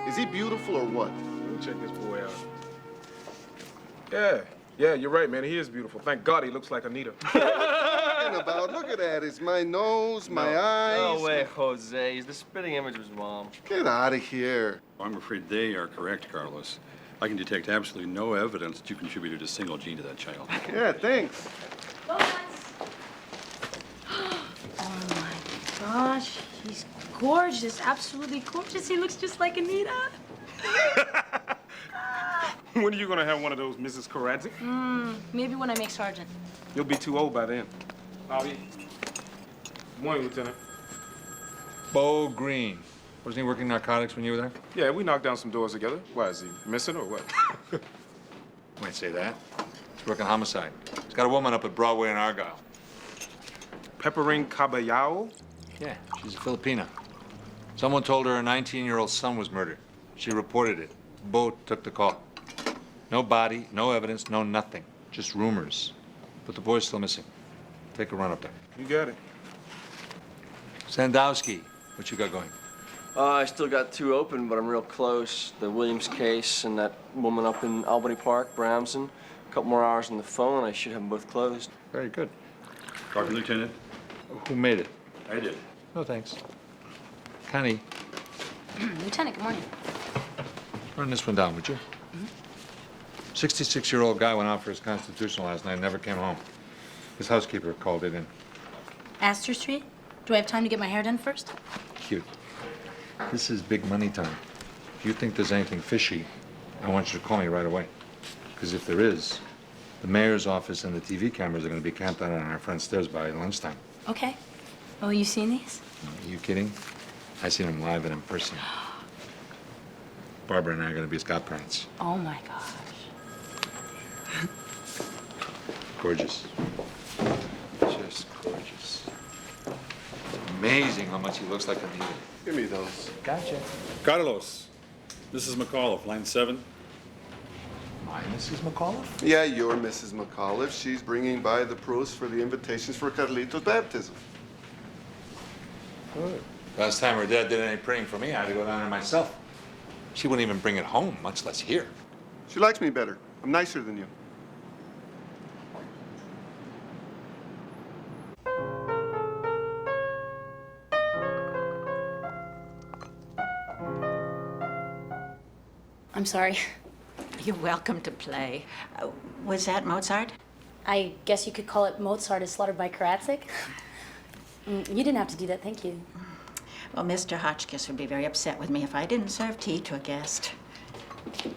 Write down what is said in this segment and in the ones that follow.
Is he beautiful or what? Let me check this boy out. Yeah, you're right, man. He is beautiful. Thank God he looks like Anita. Talking about? Look at that. It's my nose, my eyes. No way, Jose. He's the spitting image of his mom. Get out of here. I'm afraid they are correct, Carlos. I can detect absolutely no evidence that you contributed a single gene to that child. Yeah, thanks. Oh my gosh, he's gorgeous, absolutely gorgeous. He looks just like Anita. When are you gonna have one of those, Mrs. Karadzi? Maybe when I make sergeant. You'll be too old by then. Bobby. Good morning, Lieutenant. Bo Green. Wasn't he working narcotics when you were there? Yeah, we knocked down some doors together. Why, is he missing or what? You might say that. He's working homicide. He's got a woman up at Broadway in Argyle. Peppering Caballao? Yeah, she's a Filipina. Someone told her 19-year-old son was murdered. She reported it. Bo took the call. No body, no evidence, no nothing. Just rumors. But the boy's still missing. Take a run up there. You got it. Sandowski, what you got going? I still got 2 open, but I'm real close. The Williams case and that woman up in Albany Park, Bramson. A couple more hours on the phone, I should have them both closed. Very good. Copy, Lieutenant. Who made it? I did. No, thanks. Connie, Lieutenant, good morning. run this one down, would you? 66-year-old guy went out for his constitutional last night and never came home. His housekeeper called it in. Astor Street? Do I have time to get my hair done first? Cute. This is big money time. If you think there's anything fishy, I want you to call me right away. Because if there is, the mayor's office and the TV cameras are going to be camped out on our front stairs by lunchtime. Okay. Oh, you seen these? Are you kidding? I seen them live and in person. Barbara and I are going to be his godparents. Oh my gosh. Gorgeous. Just gorgeous. Amazing how much he looks like Anita. Give me those. Gotcha. Carlos, Mrs. McAuliffe, line 7. My Mrs. McAuliffe? Yeah, you're Mrs. McAuliffe. She's bringing by the proofs for the invitations for Carlito's baptism. Good. Last time her dad did any praying for me, I had to go down there myself. She wouldn't even bring it home, much less here. She likes me better. I'm nicer than you. I'm sorry. You're welcome to play. Was that Mozart? I guess you could call it Mozart is slaughtered by Karadzik. You didn't have to do that, thank you. Well, Mr. Hotchkiss would be very upset with me if I didn't serve tea to a guest. Thank you.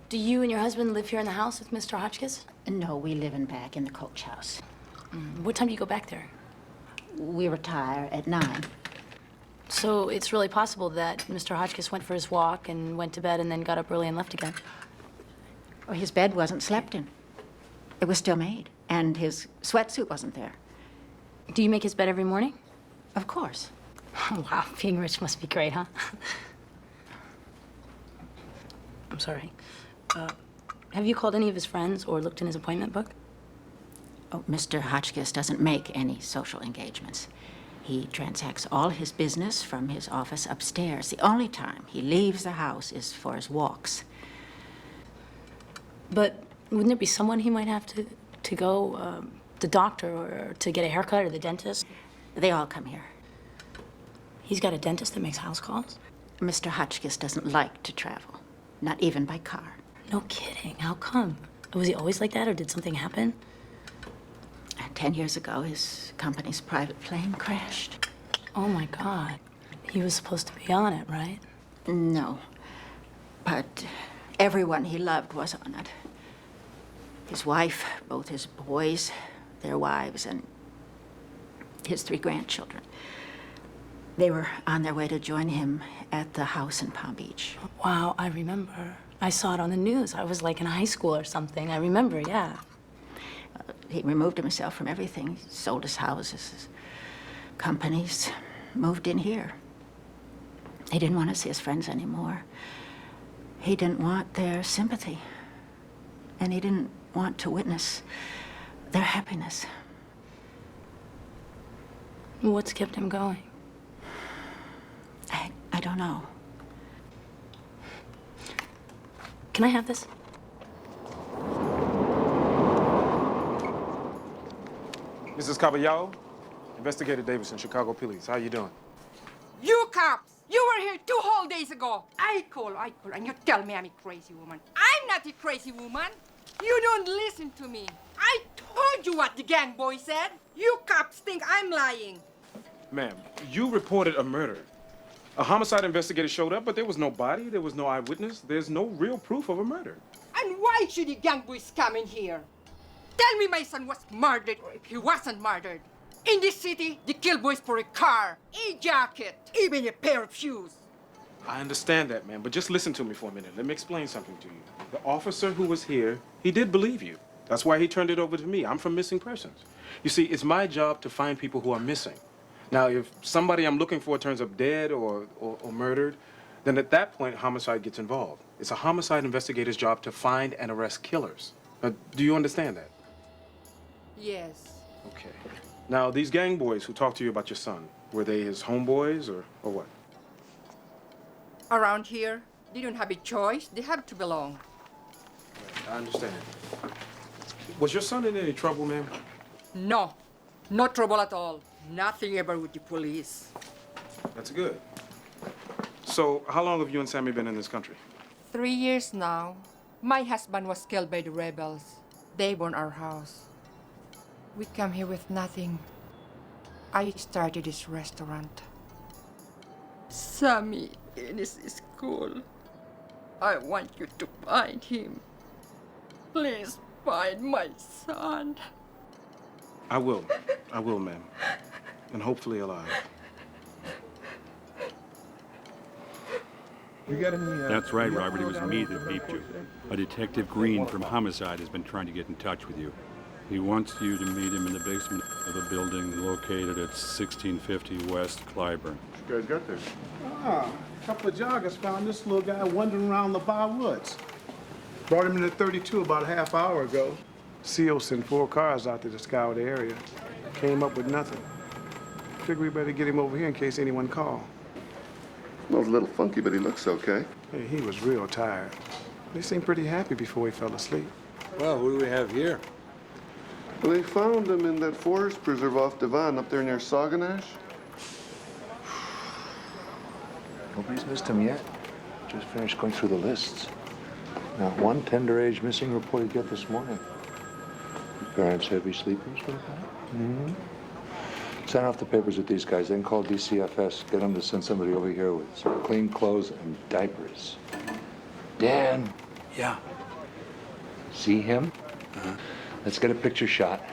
Do you and your husband live here in the house with Mr. Hotchkiss? No, we live in back in the coach house. What time do you go back there? We retire at 9. So it's really possible that Mr. Hotchkiss went for his walk and went to bed and then got up early and left again. Well, his bed wasn't slept in. It was still made, and his sweatsuit wasn't there. Do you make his bed every morning? Of course. Oh, wow, being rich must be great, huh? I'm sorry. Have you called any of his friends or looked in his appointment book? Oh, Mr. Hotchkiss doesn't make any social engagements. He transacts all his business from his office upstairs. The only time he leaves the house is for his walks. But wouldn't there be someone he might have to go, the doctor or to get a haircut or the dentist? They all come here. He's got a dentist that makes house calls? Mr. Hotchkiss doesn't like to travel, not even by car. No kidding. How come? Was he always like that, or did something happen? 10 years ago, his company's private plane crashed. Oh, my God. He was supposed to be on it, right? No, but everyone he loved was on it. His wife, both his boys, their wives, and his 3 grandchildren. They were on their way to join him at the house in Palm Beach. Wow, I remember. I saw it on the news. I was like in high school or something. I remember, yeah. He removed himself from everything. He sold his houses, his companies, moved in here. He didn't want to see his friends anymore. He didn't want their sympathy. And he didn't want to witness their happiness. What's kept him going? I don't know. Can I have this? Mrs. Caballero, Investigator Davidson, Chicago Police. How you doing? You cops! You were here 2 whole days ago. I call, and you tell me I'm a crazy woman. I'm not a crazy woman. You don't listen to me. I told you what the gang boy said. You cops think I'm lying. Ma'am, you reported a murder. A homicide investigator showed up, but there was no body, there was no eyewitness, there's no real proof of a murder. And why should the gang boys come in here? Tell me my son was murdered or if he wasn't murdered. In this city, they kill boys for a car, a jacket, even a pair of shoes. I understand that, ma'am, but just listen to me for a minute. Let me explain something to you. The officer who was here, he did believe you. That's why he turned it over to me. I'm from missing persons. You see, it's my job to find people who are missing. Now, if somebody I'm looking for turns up dead or murdered, then at that point, homicide gets involved. It's a homicide investigator's job to find and arrest killers. Do you understand that? Yes. Okay. Now, these gang boys who talked to you about your son, were they his homeboys or what? Around here, they don't have a choice. They have to belong. I understand. Was your son in any trouble, ma'am? No. No trouble at all. Nothing ever with the police. That's good. So, how long have you and Sammy been in this country? 3 years now. My husband was killed by the rebels. They burned our house. We come here with nothing. I started this restaurant. Sammy is in school. I want you to find him. Please find my son. I will, ma'am. And hopefully alive. That's right, Robert. It was me that beeped you. A Detective Green from Homicide has been trying to get in touch with you. He wants you to meet him in the basement of a building located at 1650 West Clyburn. You guys got there. Ah, a couple of joggers found this little guy wandering around the bar woods. Brought him in at 32 about a half hour ago. CO sent 4 cars out there to scour the area. Came up with nothing. Figure we better get him over here in case anyone call. Smells a little funky, but he looks okay. Hey, he was real tired. He seemed pretty happy before he fell asleep. Well, who do we have here? Well, they found him in that forest preserve off Devon up there near Sauganash. Nobody's missed him yet. Just finished going through the lists. Not one tender age missing report you get this morning. Your parents heavy sleepers, what about? Mm-hmm. Sign off the papers with these guys, then call DCFS. Get them to send somebody over here with some clean clothes and diapers. Dan. Yeah. See him? Uh-huh. Let's get a picture shot.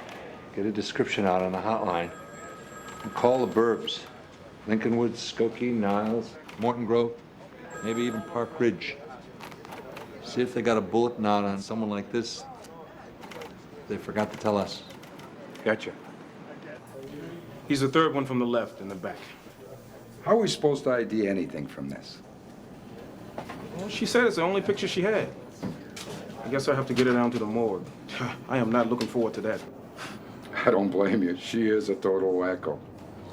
Get a description out on the hotline. And call the burbs. Lincoln Woods, Skokie, Niles, Morton Grove, maybe even Park Ridge. See if they got a bulletin out on someone like this. They forgot to tell us. Gotcha. He's the third one from the left in the back. How are we supposed to ID anything from this? Well, she said it's the only picture she had. I guess I have to get her down to the morgue. I am not looking forward to that. I don't blame you. She is a total wacko.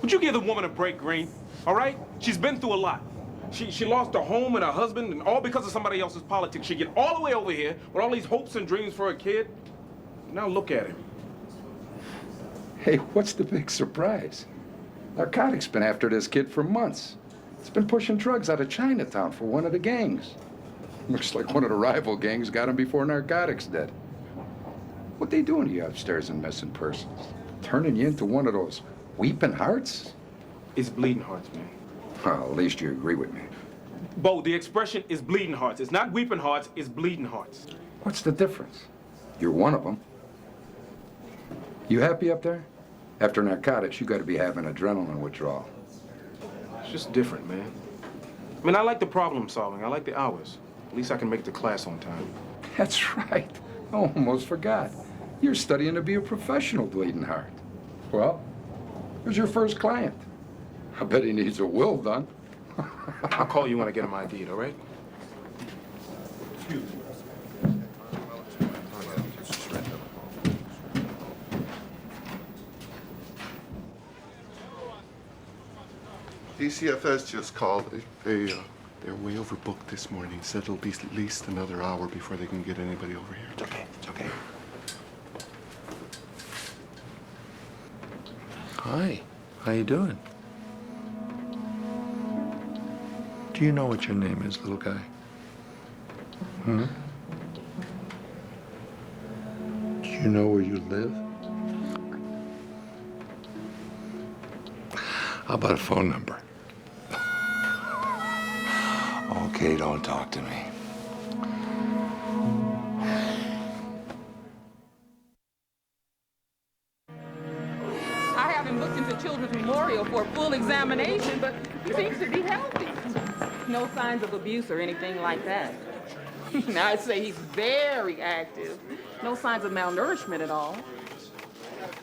Would you give the woman a break, Green? All right? She's been through a lot. She lost her home and her husband, and all because of somebody else's politics. She get all the way over here with all these hopes and dreams for a kid. Now look at him. Hey, what's the big surprise? Narcotics been after this kid for months. It's been pushing drugs out of Chinatown for one of the gangs. Looks like one of the rival gangs got him before narcotics did. What they doing to you upstairs in missing persons? Turning you into one of those weeping hearts? It's bleeding hearts, man. Well, at least you agree with me. Bo, the expression is bleeding hearts. It's not weeping hearts, it's bleeding hearts. What's the difference? You're one of them. You happy up there? After narcotics, you gotta be having adrenaline withdrawal. It's just different, man. I mean, I like the problem solving. I like the hours. At least I can make it to class on time. That's right. I almost forgot. You're studying to be a professional bleeding heart. Well, who's your first client? I bet he needs a will done. I'll call you when I get him ID'd, all right? Excuse me. DCFS just called. They're way overbooked this morning. Said it'll be at least another hour before they can get anybody over here. It's okay. It's okay. Hi. How you doing? Do you know what your name is, little guy? Hmm? Do you know where you live? How about a phone number? Okay, don't talk to me. I have him booked into Children's Memorial for a full examination, but he seems to be healthy. No signs of abuse or anything like that. Now, I'd say he's very active. No signs of malnourishment at all.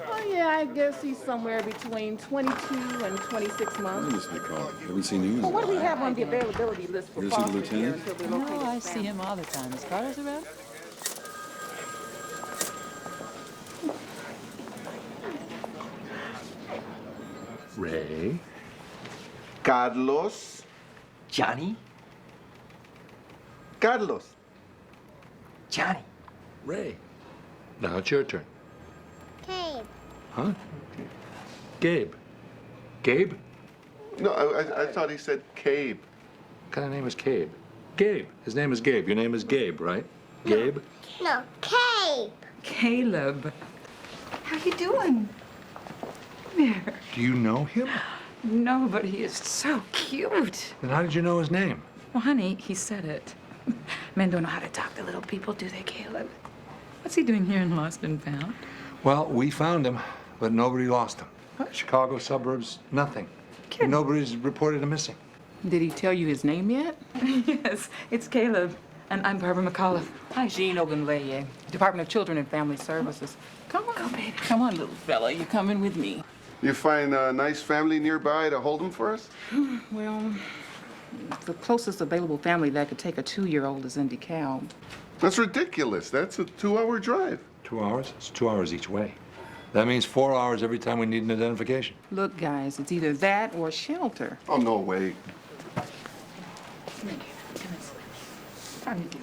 Oh, yeah, I guess he's somewhere between 22 and 26 months. Must be called. Haven't seen you in Well, what do we have on the availability list for Is he the foster care lieutenant? until we locate No, I his see family? him all the time. Is Carlos around? Ray? Carlos. Johnny? Carlos. Johnny. Ray. Now it's your turn. Cabe. Huh? Gabe. Gabe? No, I thought he said Cabe. What kind of name is Cabe? Gabe. His name is Gabe. Your name is Gabe, right? Gabe? No, Cabe. Caleb. How you doing? There. Do you know him? No, but he is so cute. Then how did you know his name? Well, honey, he said it. Men don't know how to talk to little people, do they, Caleb? What's he doing here in Lost and Found? Well, we found him, but nobody lost him. Chicago suburbs, nothing. Nobody's reported him missing. Did he tell you his name yet? Yes, it's Caleb. And I'm Barbara McAuliffe. Hi, Jean Ogunleye, Department of Children and Family Services. Come on, baby. Come on, little fella. You're coming with me. You find a nice family nearby to hold them for us? Well, the closest available family that could take a 2-year-old is in DeKalb. That's ridiculous. That's a 2-hour drive. 2 hours? It's 2 hours each way. That means 4 hours every time we need an identification. Look, guys, it's either that or shelter. Oh, no way. How do you do?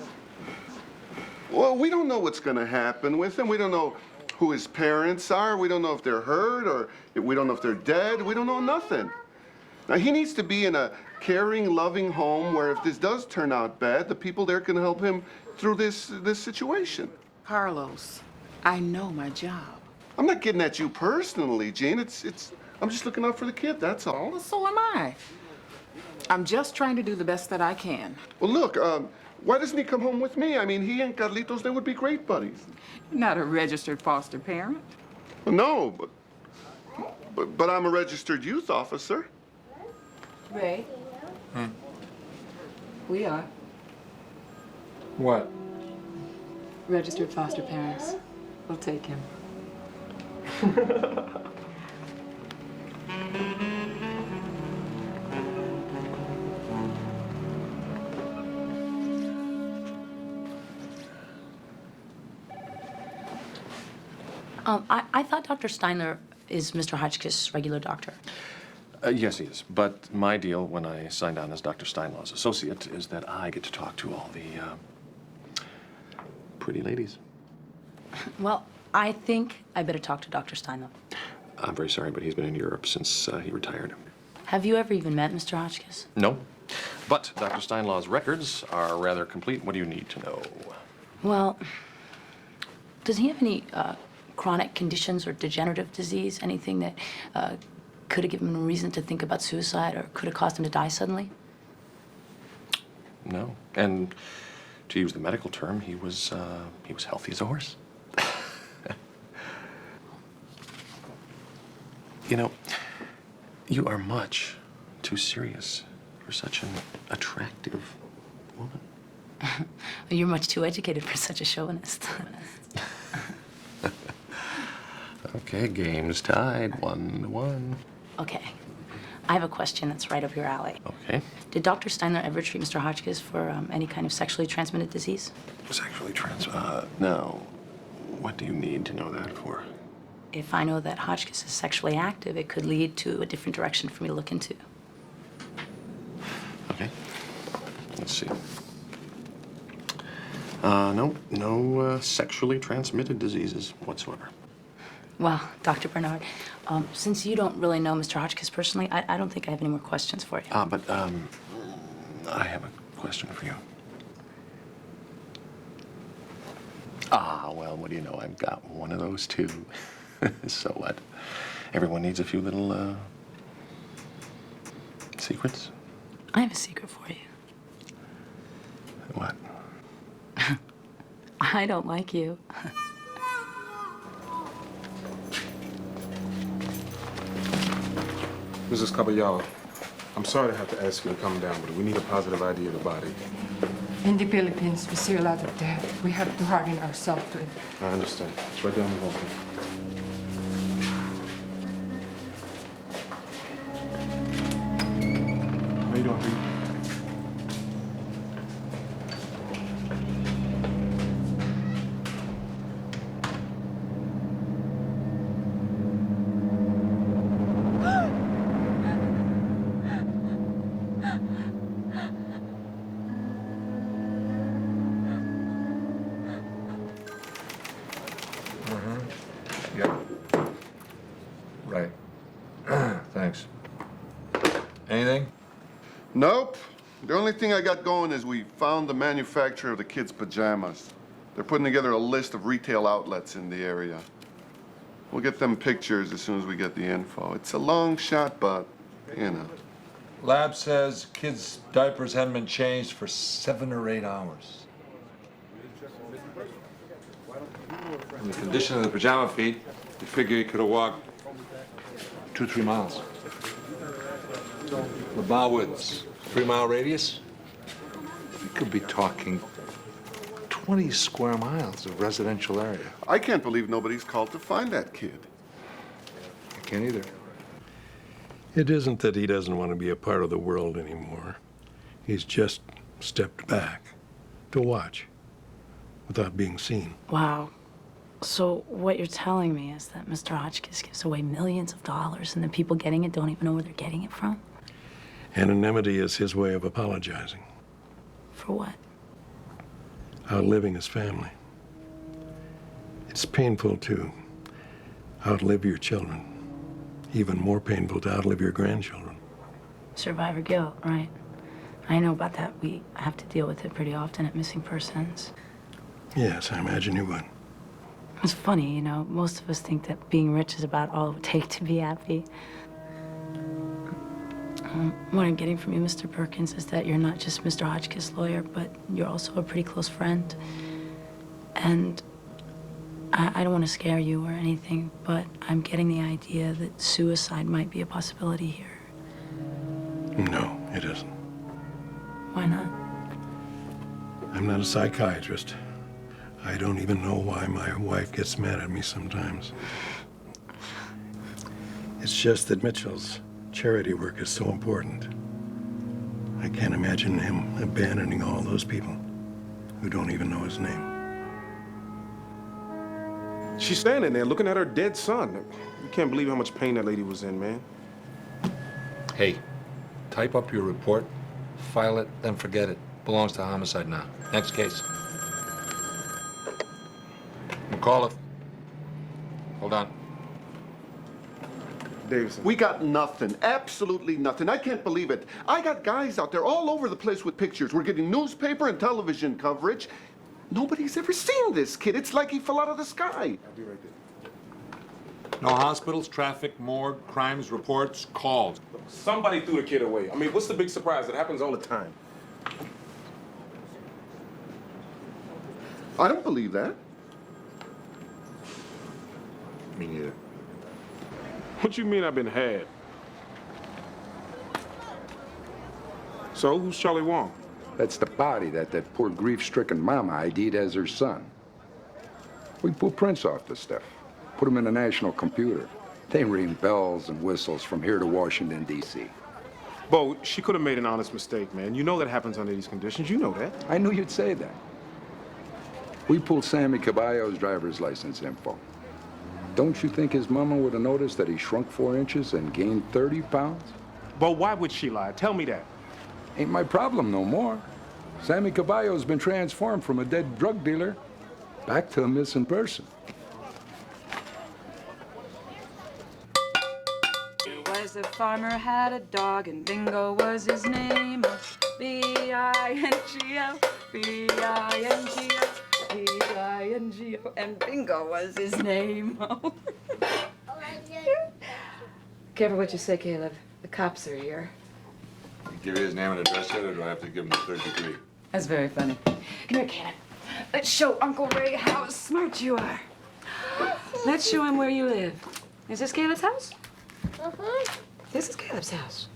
Well, we don't know what's going to happen with him. We don't know who his parents are. We don't know if they're hurt or we don't know if they're dead. We don't know nothing. Now, he needs to be in a caring, loving home where if this does turn out bad, the people there can help him through this situation. Carlos, I know my job. I'm not getting at you personally, Jean. I'm just looking out for the kid, that's all. Well, so am I. I'm just trying to do the best that I can. Well, look, why doesn't he come home with me? I mean, he and Carlitos, they would be great buddies. You're not a registered foster parent. Well, no, but I'm a registered youth officer. Ray? We are What? Registered foster parents. We'll take him. I thought Dr. Steiner is Mr. Hotchkiss' regular doctor. Yes, he is. But my deal when I signed on as Dr. Steinlaw's associate is that I get to talk to all the pretty ladies. Well, I think I better talk to Dr. Steiner. I'm very sorry, but he's been in Europe since he retired. Have you ever even met Mr. Hotchkiss? No. But Dr. Steinlaw's records are rather complete. What do you need to know? Well, does he have any chronic conditions or degenerative disease? Anything that could have given him a reason to think about suicide or could have caused him to die suddenly? No. And to use the medical term, he was healthy as a horse. You know, you are much too serious for such an attractive woman. You're much too educated for such a chauvinist. Okay, game's tied, 1-1. Okay. I have a question that's right up your alley. Okay. Did Dr. Steiner ever treat Mr. Hotchkiss for any kind of sexually transmitted disease? Sexually no. What do you need to know that for? If I know that Hotchkiss is sexually active, it could lead to a different direction for me to look into. Let's see. No sexually transmitted diseases whatsoever. Well, Dr. Bernard, since you don't really know Mr. Hotchkiss personally, I don't think I have any more questions for you. But I have a question for you. Well, what do you know? I've got one of those too. So what? Everyone needs a few little, secrets? I have a secret for you. What? I don't like you. Mrs. Caballero, I'm sorry to have to ask you to come down, but we need a positive ID of the body. In the Philippines, we see a lot of death. We have to harden ourselves to it. I understand. It's right down the hall. How you doing, Pete? Yep. Right. Thanks. Anything? Nope. The only thing I got going is we found the manufacturer of the kids' pajamas. They're putting together a list of retail outlets in the area. We'll get them pictures as soon as we get the info. It's a long shot, but, you know. Lab says kids' diapers hadn't been changed for 7 or 8 hours. In the condition of the pajama feet, you figure he could have walked 2-3 miles. The Bowwoods, 3-mile radius? You could be talking 20 square miles of residential area. I can't believe nobody's called to find that kid. I can't either. It isn't that he doesn't want to be a part of the world anymore. He's just stepped back to watch without being seen. Wow. So what you're telling me is that Mr. Hotchkiss gives away millions of dollars and the people getting it don't even know where they're getting it from? Anonymity is his way of apologizing. For what? Outliving his family. It's painful to outlive your children. Even more painful to outlive your grandchildren. Survivor guilt, right? I know about that. We have to deal with it pretty often at missing persons. Yes, I imagine you would. It's funny, you know, most of us think that being rich is about all it would take to be happy. What I'm getting from you, Mr. Perkins, is that you're not just Mr. Hotchkiss' lawyer, but you're also a pretty close friend. And I don't want to scare you or anything, but I'm getting the idea that suicide might be a possibility here. No, it isn't. Why not? I'm not a psychiatrist. I don't even know why my wife gets mad at me sometimes. It's just that Mitchell's charity work is so important. I can't imagine him abandoning all those people who don't even know his name. She's standing there looking at her dead son. You can't believe how much pain that lady was in, man. Hey, type up your report, file it, then forget it. Belongs to homicide now. Next case. McAuliffe. Hold on. Davidson. We got nothing, absolutely nothing. I can't believe it. I got guys out there all over the place with pictures. We're getting newspaper and television coverage. Nobody's ever seen this kid. It's like he fell out of the sky. I'll be right there. No hospitals, traffic, morgue, crimes, reports, calls. Somebody threw the kid away. I mean, what's the big surprise? It happens all the time. I don't believe that. Me neither. What you mean I've been had? So, who's Charlie Wong? That's the body that poor grief-stricken mama ID'd as her son. We pull prints off the stuff, put them in the national computer. They ring bells and whistles from here to Washington, D.C. Bo, she could have made an honest mistake, man. You know that happens under these conditions. You know that. I knew you'd say that. We pulled Sammy Caballo's driver's license info. Don't you think his mama would have noticed that he shrunk 4 inches and gained 30 pounds? Bo, why would she lie? Tell me that. Ain't my problem no more. Sammy Caballo's been transformed from a dead drug dealer back to a missing person. Was a farmer had a dog and Bingo was his name. B-I-N-G-O, B-I-N-G-O, B-I-N-G-O, and Bingo was his name. Careful what you say, Caleb. The cops are here. Give you his name and address yet, or do I have to give him the third degree? That's very funny. Come here, Caleb. Let's show Uncle Ray how smart you are. Let's show him where you live. Is this Caleb's house? This is Caleb's house.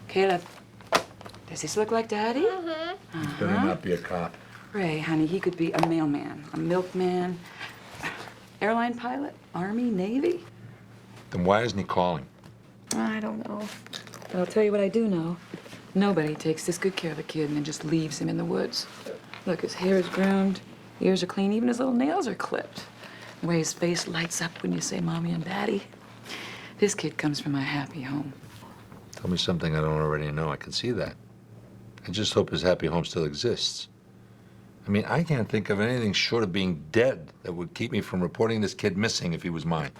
Caleb, does this look like Daddy? Better not be a cop. Ray, honey, he could be a mailman, a milkman, airline pilot, Army, Navy. Then why isn't he calling? I don't know. But I'll tell you what I do know. Nobody takes this good care of a kid and then just leaves him in the woods. Look, his hair is groomed, ears are clean, even his little nails are clipped. The way his face lights up when you say Mommy and Daddy. This kid comes from a happy home. Tell me something I don't already know. I can see that. I just hope his happy home still exists. I mean, I can't think of anything short of being dead that would keep me from reporting this kid missing if he was mine.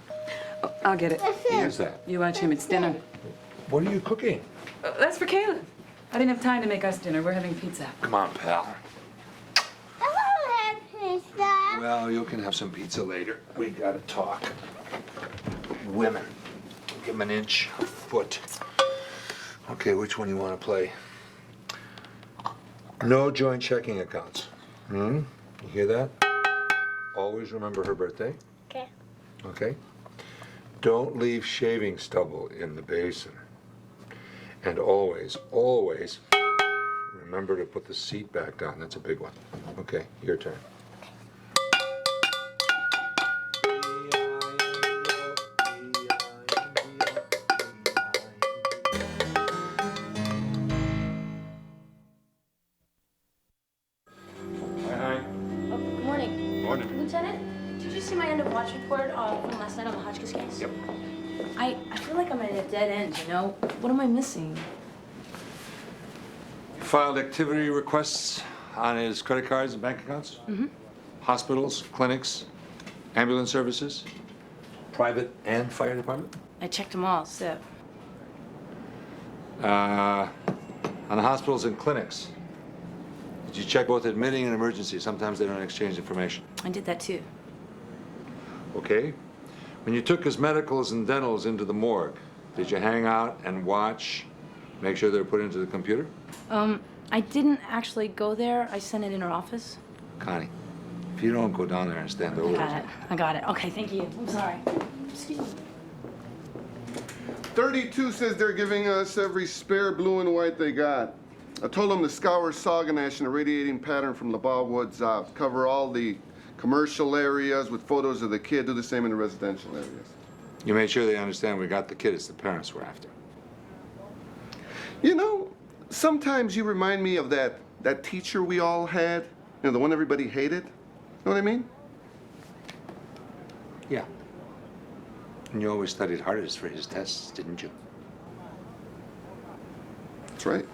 Oh, I'll get it. Here's that. You watch him, it's dinner. What are you cooking? That's for Caleb. I didn't have time to make us dinner. We're having pizza. Come on, pal. I want to have pizza. Well, you can have some pizza later. We gotta talk. Women. Give them an inch, a foot. Okay, which one do you want to play? No joint checking accounts. You hear that? Always remember her birthday. Okay. Okay? Don't leave shaving stubble in the basin. And always, always remember to put the seat back down. That's a big one. Okay, your turn. Good morning. Morning. Lieutenant, did you see my end of watch report from last night on the Hotchkiss case? Yep. I feel like I'm at a dead end, you know? What am I missing? You filed activity requests on his credit cards and bank accounts? Hospitals, clinics, ambulance services, private and fire department? I checked them all, so. On the hospitals and clinics, did you check both admitting and emergency? Sometimes they don't exchange information. I did that too. Okay. When you took his medicals and dentals into the morgue, did you hang out and watch, make sure they're put into the computer? I didn't actually go there. I sent it in her office. Connie, if you don't go down there and stand over I got it. Okay, thank you. I'm sorry. Excuse me. 32 says they're giving us every spare blue and white they got. I told them to scour Sauganash in a radiating pattern from LaBar Woods out. Cover all the commercial areas with photos of the kid. Do the same in the residential areas. You made sure they understand we got the kid it's the parents we're after. You know, sometimes you remind me of that teacher we all had. You know, the one everybody hated. You know what I mean? Yeah. And you always studied hardest for his tests, didn't you? That's right.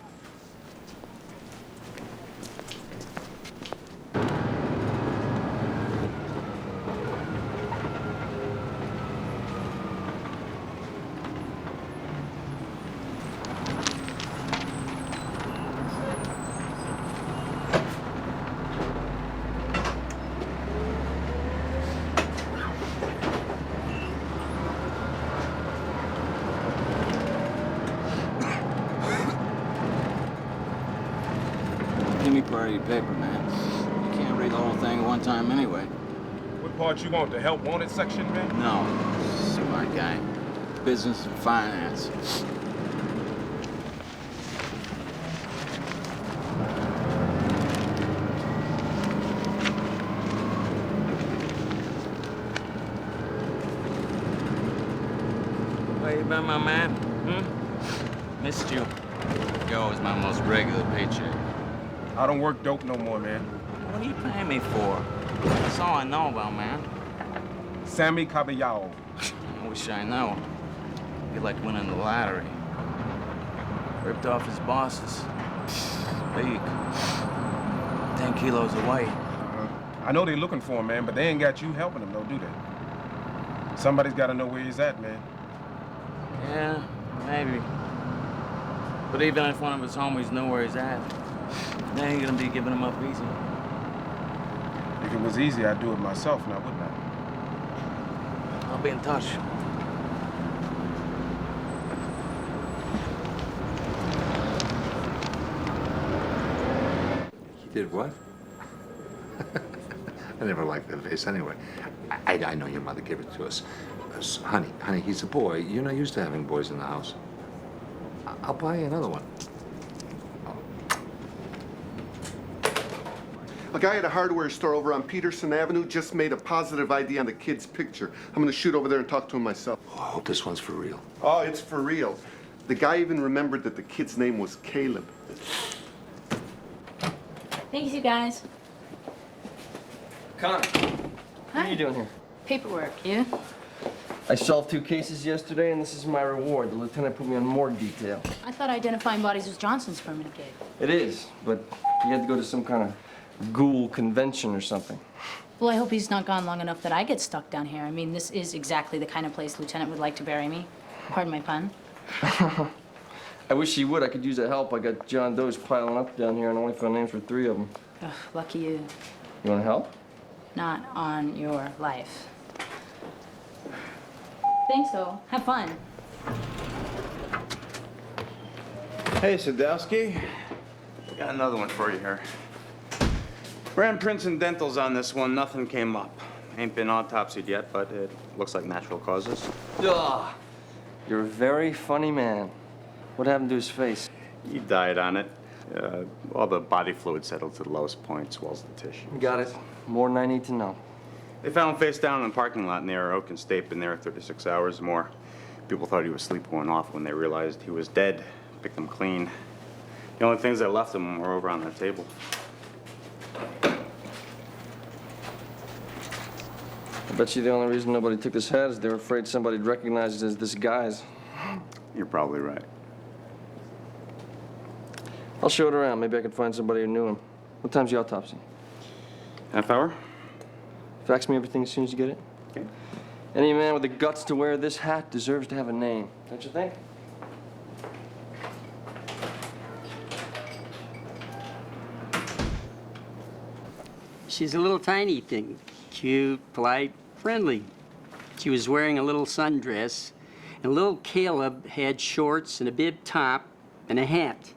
Give me part of your paper, man. You can't read the whole thing at one time anyway. What part you want? The help wanted section, man? No. Smart guy. Business and finance. Where you been, my man? Missed you. Yo is my most regular paycheck. I don't work dope no more, man. What are you paying me for? That's all I know about, man. Sammy Caballao. I wish I know. Be like winning the lottery. Ripped off his bosses. week. 10 kilos of white. I know they're looking for him, man, but they ain't got you helping him, though, do they? Somebody's got to know where he's at, man. Yeah, maybe. But even if one of his homies knew where he's at, they ain't gonna be giving him up easy. If it was easy, I'd do it myself now, wouldn't I? I'll be in touch. He did what? I never liked that face anyway. I know your mother gave it to us. Honey, he's a boy. You're not used to having boys in the house. I'll buy you another one. A guy at a hardware store over on Peterson Avenue just made a positive ID on the kid's picture. I'm gonna shoot over there and talk to him myself. Oh, I hope this one's for real. Oh, it's for real. The guy even remembered that the kid's name was Caleb. Thanks, you guys. Connor, what are you doing here? Paperwork, you? I solved 2 cases yesterday, and this is my reward. The lieutenant put me on morgue detail. I thought identifying bodies was Johnson's permanent gig. It is, but you had to go to some kind of ghoul convention or something. Well, I hope he's not gone long enough that I get stuck down here. I mean, this is exactly the kind of place Lieutenant would like to bury me. Pardon my pun. I wish he would. I could use the help. I got John Doe's piling up down here, and I only found names for 3 of them. Ugh, lucky you. You want to help? Not on your life. Think so. Have fun. Hey, Sadowski. Got another one for you here. Ran Prince and Dental's on this one. Nothing came up. Ain't been autopsied yet, but it looks like natural causes. Ugh. You're a very funny man. What happened to his face? He died on it. All the body fluid settled to the lowest point, swells the tissue. Got it. More than I need to know. They found him face down in the parking lot near Oak and State. Been there 36 hours or more. People thought he was sleepwalking off when they realized he was dead. Picked him clean. The only things that left him were over on the table. I bet you the only reason nobody took this hat is they were afraid somebody'd recognize it as this guy's. You're probably right. I'll show it around. Maybe I can find somebody who knew him. What time's the autopsy? Half hour? Fax me everything as soon as you get it. Okay. Any man with the guts to wear this hat deserves to have a name, don't you think? She's a little tiny thing. Cute, polite, friendly. She was wearing a little sundress, and little Caleb had shorts and a bib top and a hat.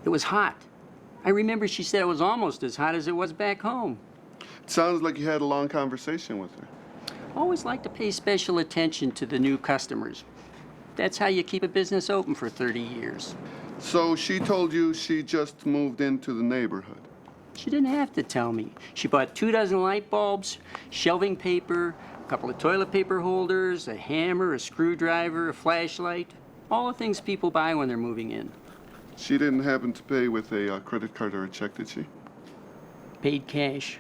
It was hot. I remember she said it was almost as hot as it was back home. It sounds like you had a long conversation with her. Always like to pay special attention to the new customers. That's how you keep a business open for 30 years. So she told you she just moved into the neighborhood? She didn't have to tell me. She bought 24 light bulbs, shelving paper, a couple of toilet paper holders, a hammer, a screwdriver, a flashlight. All the things people buy when they're moving in. She didn't happen to pay with a credit card or a check, did she? Paid cash.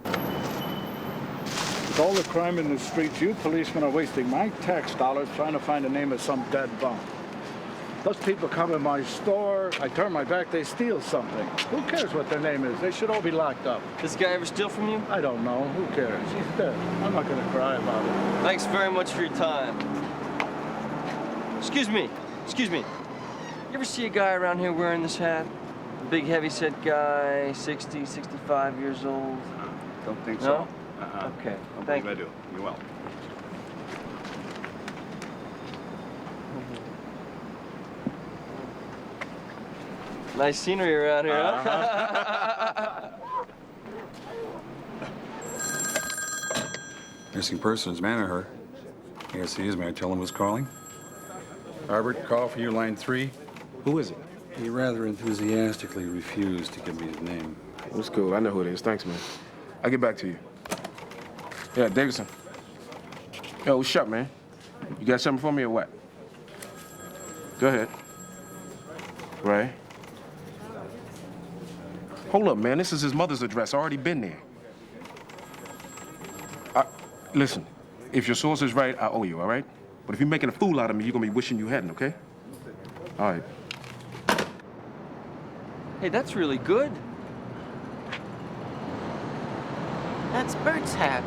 With all the crime in the streets, you policemen are wasting my tax dollars trying to find the name of some dead bum. Those people come in my store, I turn my back, they steal something. Who cares what their name is? They should all be locked up. This guy ever steal from you? I don't know. Who cares? He's dead. I'm not going to cry about it. Thanks very much for your time. Excuse me. Excuse me. You ever see a guy around here wearing this hat? A big, heavy-set guy, 60, 65 years old? Don't think No? so. Okay. Don't Thank believe I do. You will. Nice scenery around here, huh? Missing persons, Manaher. Yes, he is. May I tell him who's calling? Robert, call for you, line 3. Who is it? He rather enthusiastically refused to give me his name. It's cool. I know who it is. Thanks, man. I'll get back to you. Yeah, Davidson. Yo, what's up, man? You got something for me or what? Go ahead. Right. Hold up, man. This is his mother's address. I already been there. Listen, if your source is right, I owe you, all right? But if you're making a fool out of me, you're gonna be wishing you hadn't, okay? All right. Hey, that's really good. That's Bert's hat.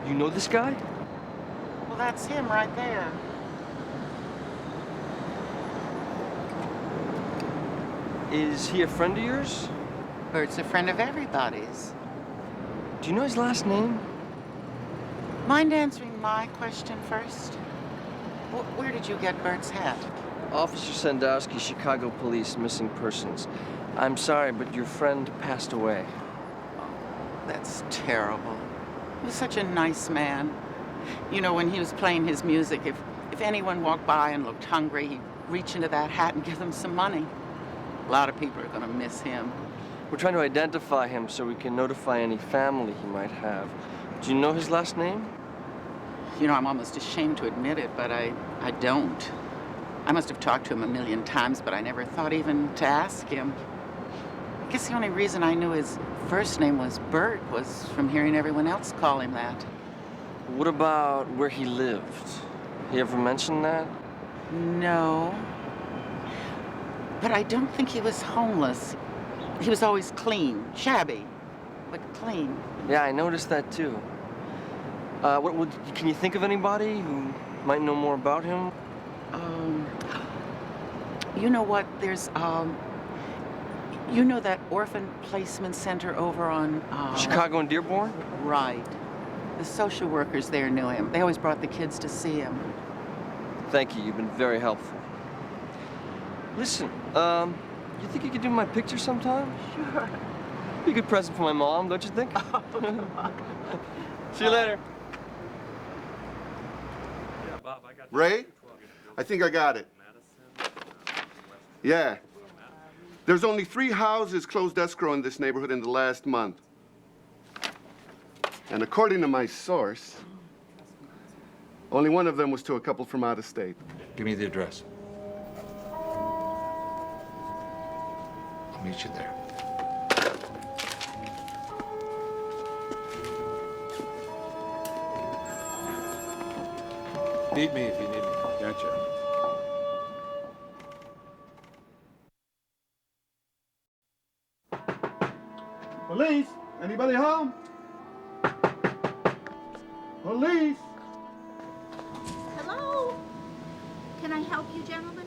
You know this guy? Well, that's him right there. Is he a friend of yours? Bert's a friend of everybody's. Do you know his last name? Mind answering my question first? Where did you get Bert's hat? Officer Sandowski, Chicago Police, missing persons. I'm sorry, but your friend passed away. That's terrible. He was such a nice man. You know, when he was playing his music, if anyone walked by and looked hungry, he'd reach into that hat and give them some money. A lot of people are going to miss him. We're trying to identify him so we can notify any family he might have. Do you know his last name? You know, I'm almost ashamed to admit it, but I don't. I must have talked to him a million times, but I never thought even to ask him. I guess the only reason I knew his first name was Bert was from hearing everyone else call him that. What about where he lived? He ever mentioned that? No. But I don't think he was homeless. He was always clean, shabby, but clean. Yeah, I noticed that too. Can you think of anybody who might know more about him? You know what? There's, you know that orphan placement center over on... Chicago and Dearborn? Right. The social workers there knew him. They always brought the kids to see him. Thank you. You've been very helpful. Listen, you think you could do my picture sometime? Sure. Be a good present for my mom, don't you think? See you later. Ray, I think I got it. Yeah. There's only 3 houses closed escrow in this neighborhood in the last month. And according to my source, only one of them was to a couple from out of state. Give me the address. I'll meet you there. Need me if you need me. Gotcha. Police! Anybody home? Police! Hello? Can I help you, gentlemen?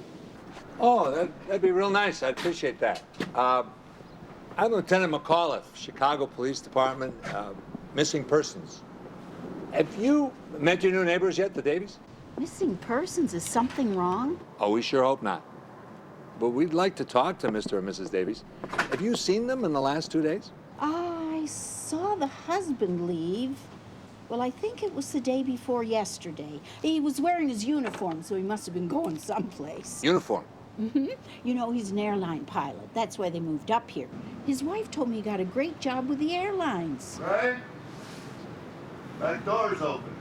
Oh, that'd be real nice. I'd appreciate that. I'm Lieutenant McAuliffe, Chicago Police Department, missing persons. Have you met your new neighbors yet, the Davies? Missing persons. Is something wrong? Oh, we sure hope not. But we'd like to talk to Mr. and Mrs. Davies. Have you seen them in the last 2 days? I saw the husband leave. Well, I think it was the day before yesterday. He was wearing his uniform, so he must have been going someplace. Uniform? Mm-hmm. You know, he's an airline pilot. That's why they moved up here. His wife told me he got a great job with the airlines. Right? Back door's open.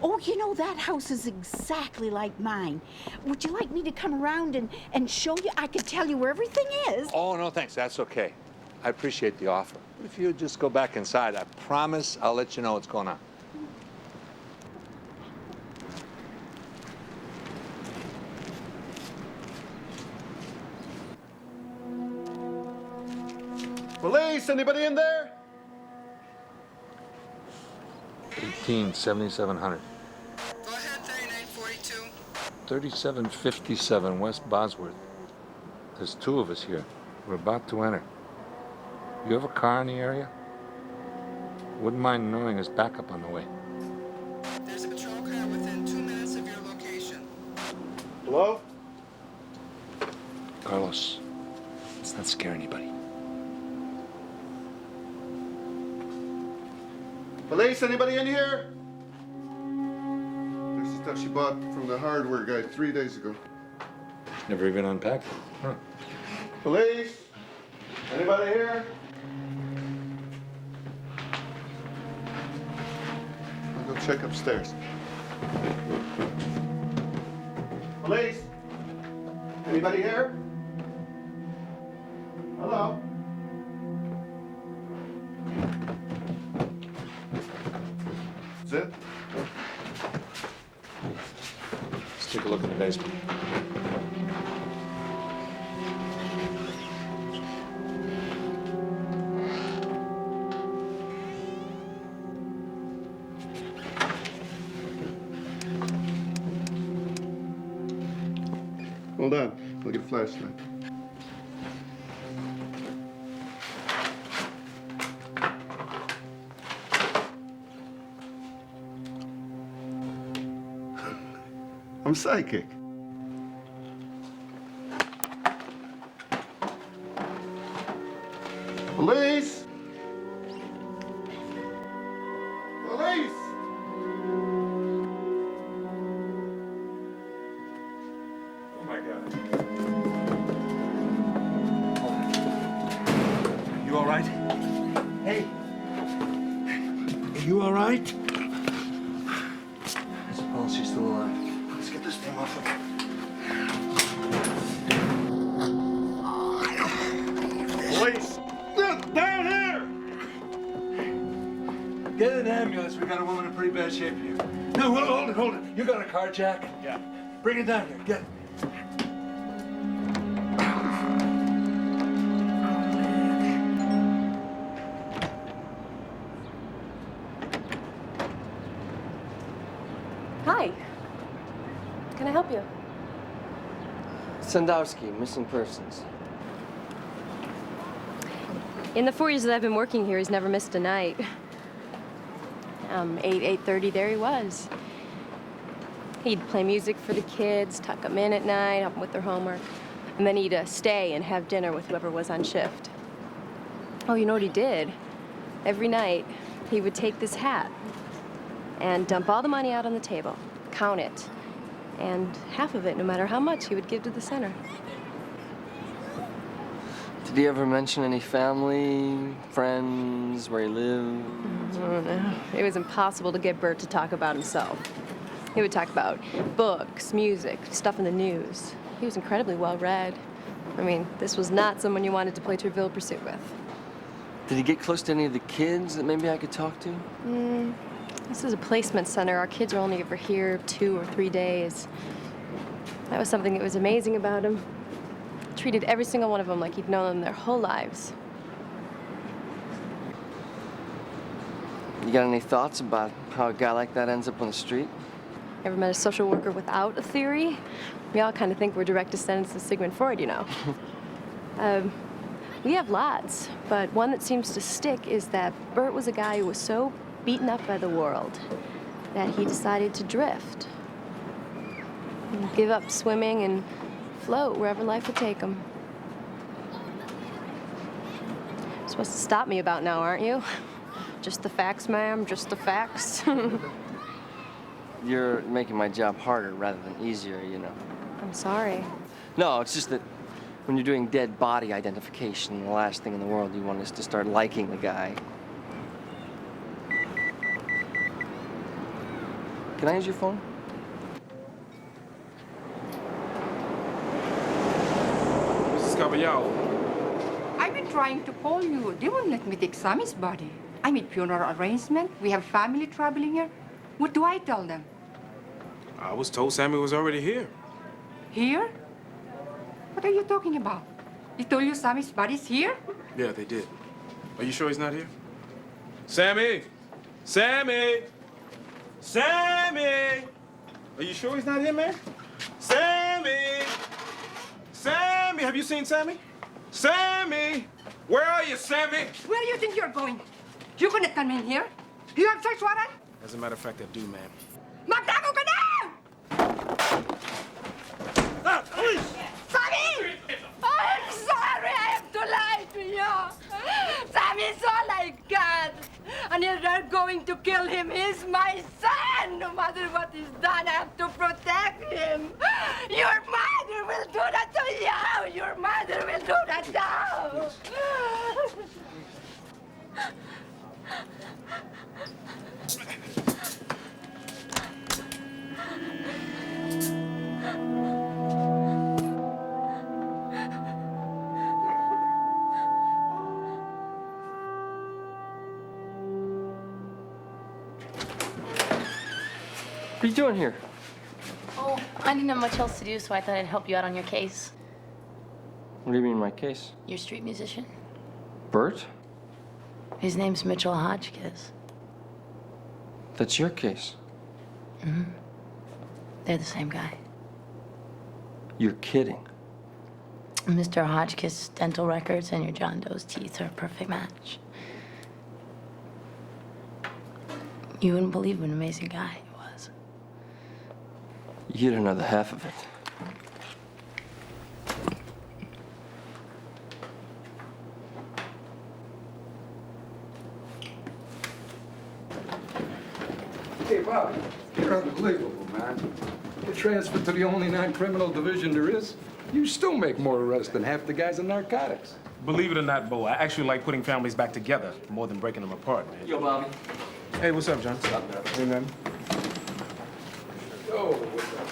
Oh, you know, that house is exactly like mine. Would you like me to come around and show you? I could tell you where everything is. Oh, no, thanks. That's okay. I appreciate the offer. If you just go back inside, I promise I'll let you know what's going on. Police, anybody in there? 7700. Go ahead, 3942. 3757 West Bosworth. There's 2 of us here. We're about to enter. You have a car in the area? Wouldn't mind knowing his backup on the way. There's a patrol car within 2 minutes of your location. Hello? Carlos, let's not scare anybody. Police, anybody in here? There's the stuff she bought from the hardware guy 3 days ago. Never even unpacked it. Huh. Police, anybody here? I'll go check upstairs. Police, anybody here? Hello? That's it? Let's take a look in the basement. Hold on. Look at the flashlight. I'm psychic. Police! Police! Oh my God. You all right? Hey. You all right? I suppose she's still alive. Let's get this thing off of her. Police! Down here! Get an ambulance. We got a woman in pretty bad shape here. No, hold it. You got a car, Jack? Yeah. Bring it down here. Get it. Hi. Can I help you? Sandowski, missing persons. In the 4 years that I've been working here, he's never missed a night. 8:30, there he was. He'd play music for the kids, tuck them in at night, help them with their homework, and then he'd stay and have dinner with whoever was on shift. Oh, you know what he did? Every night, he would take this hat and dump all the money out on the table, count it, and half of it, no matter how much, he would give to the center. Did he ever mention any family, friends, where he lived? Oh, no. It was impossible to get Bert to talk about himself. He would talk about books, music, stuff in the news. He was incredibly well-read. I mean, this was not someone you wanted to play Trivial Pursuit with. Did he get close to any of the kids that maybe I could talk to? This is a placement center. Our kids are only ever here 2 or 3 days. That was something that was amazing about him. Treated every single one of them like he'd known them their whole lives. You got any thoughts about how a guy like that ends up on the street? Ever met a social worker without a theory? We all kind of think we're direct descendants of Sigmund Freud, you know. We have lots, but one that seems to stick is that Bert was a guy who was so beaten up by the world that he decided to drift. And give up swimming and float wherever life would take him. You're supposed to stop me about now, aren't you? Just the facts, ma'am, just the facts. You're making my job harder rather than easier, you know. I'm sorry. No, it's just that when you're doing dead body identification, the last thing in the world you want is to start liking the guy. Can I use your phone? Mrs. Caballero. I've been trying to call you. They won't let me take Sammy's body. I made funeral arrangement. We have family traveling here. What do I tell them? I was told Sammy was already here. Here? What are you talking about? They told you Sammy's body's here? Yeah, they did. Are you sure he's not here? Sammy! Sammy! Sammy! Are you sure he's not here, man? Sammy! Sammy! Have you seen Sammy? Sammy! Where are you, Sammy? Where do you think you're going? You're gonna come in here? You have search warrant? As a matter of fact, I do, ma'am. Magtago ka na! Police! Sammy! I'm sorry I have to lie to you. Sammy's all I got. And if they're going to kill him, he's my son. No matter what is done, I have to protect him. Your mother will do that to you. Your mother will do that now. What are you doing here? Oh, I didn't have much else to do, so I thought I'd help you out on your case. What do you mean, my case? You're a street musician. Bert? His name's Mitchell Hotchkiss. That's your case. Mm-hmm. They're the same guy. You're kidding. Mr. Hotchkiss' dental records and your John Doe's teeth are a perfect match. You wouldn't believe what an amazing guy he was. You don't know the half of it. Hey, Bob, you're unbelievable, man. You're transferred to the only non-criminal division there is. You still make more arrests than half the guys in narcotics. Believe it or not, Bo, I actually like putting families back together more than breaking them apart, man. Yo, Bobby. Hey, what's up, John? Stop there. Hey, man. Oh, what's up?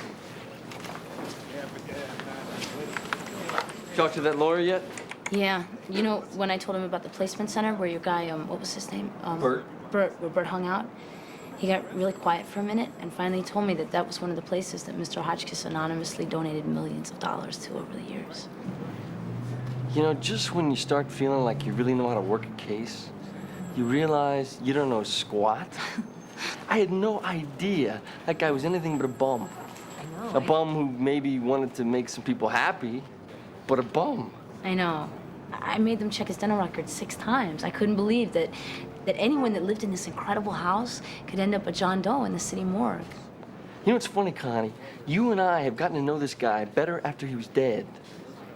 Talk to that lawyer yet? Yeah, you know, when I told him about the placement center where your guy, what was his name? Bert. Where Bert hung out, he got really quiet for a minute and finally told me that that was one of the places that Mr. Hotchkiss anonymously donated millions of dollars to over the years. You know, just when you start feeling like you really know how to work a case, you realize you don't know squat. I had no idea that guy was anything but a bum. I know. A bum who maybe wanted to make some people happy, but a bum. I know. I made them check his dental records 6 times. I couldn't believe that anyone that lived in this incredible house could end up a John Doe in the city morgue. You know what's funny, Connie? You and I have gotten to know this guy better after he was dead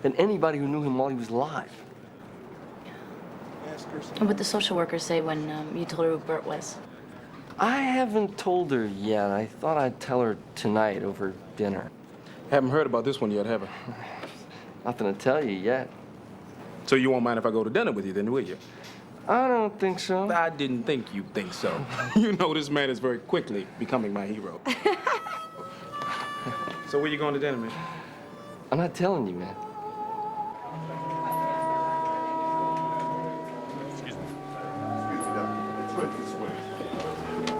than anybody who knew him while he was alive. And what did the social worker say when you told her who Bert was? I haven't told her yet. I thought I'd tell her tonight over dinner. Haven't heard about this one yet, have I? Nothing to tell you yet. So you won't mind if I go to dinner with you then, will you? I don't think so. I didn't think you'd think so. You know this man is very quickly becoming my hero. So where you going to dinner, man? I'm not telling you, man.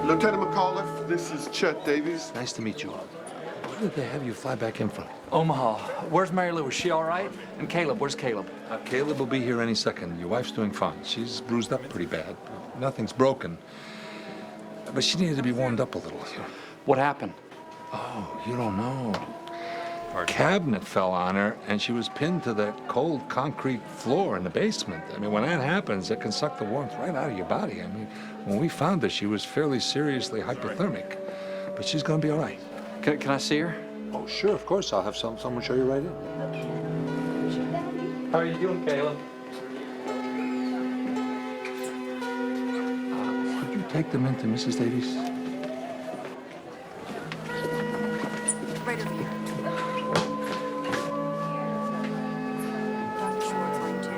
Lieutenant McAuliffe, this is Chet Davies. Nice to meet you. Where did they have you fly back in from? Omaha. Where's Mary Lou? Is she all right? And Caleb, where's Caleb? Caleb will be here any second. Your wife's doing fine. She's bruised up pretty bad. Nothing's broken. But she needed to be warmed up a little. What happened? Oh, you don't know. Our cabinet fell on her, and she was pinned to that cold concrete floor in the basement. I mean, when that happens, it can suck the warmth right out of your body. I mean, when we found her, she was fairly seriously hypothermic. But she's gonna be all right. Can I see her? Oh, sure, of course. I'll have someone show you right in. How are you doing, Caleb? Could you take them into Mrs. Davies? Right over here. Dr. Schwartz, line 10.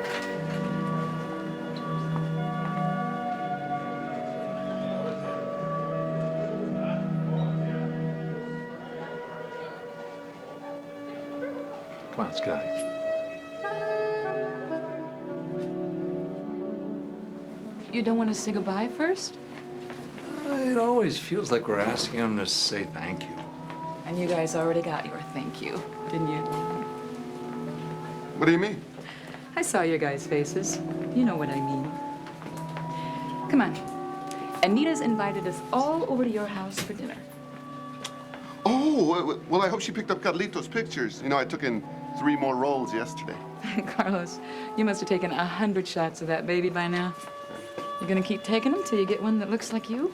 Come on, let's get out of here. You don't want to say goodbye first? It always feels like we're asking him to say thank you. And you guys already got your thank you, didn't you? What do you mean? I saw your guys' faces. You know what I mean. Come on. Anita's invited us all over to your house for dinner. Oh, well, I hope she picked up Carlito's pictures. You know, I took in 3 more rolls yesterday. Carlos, you must have taken 100 shots of that baby by now. You gonna keep taking them till you get one that looks like you?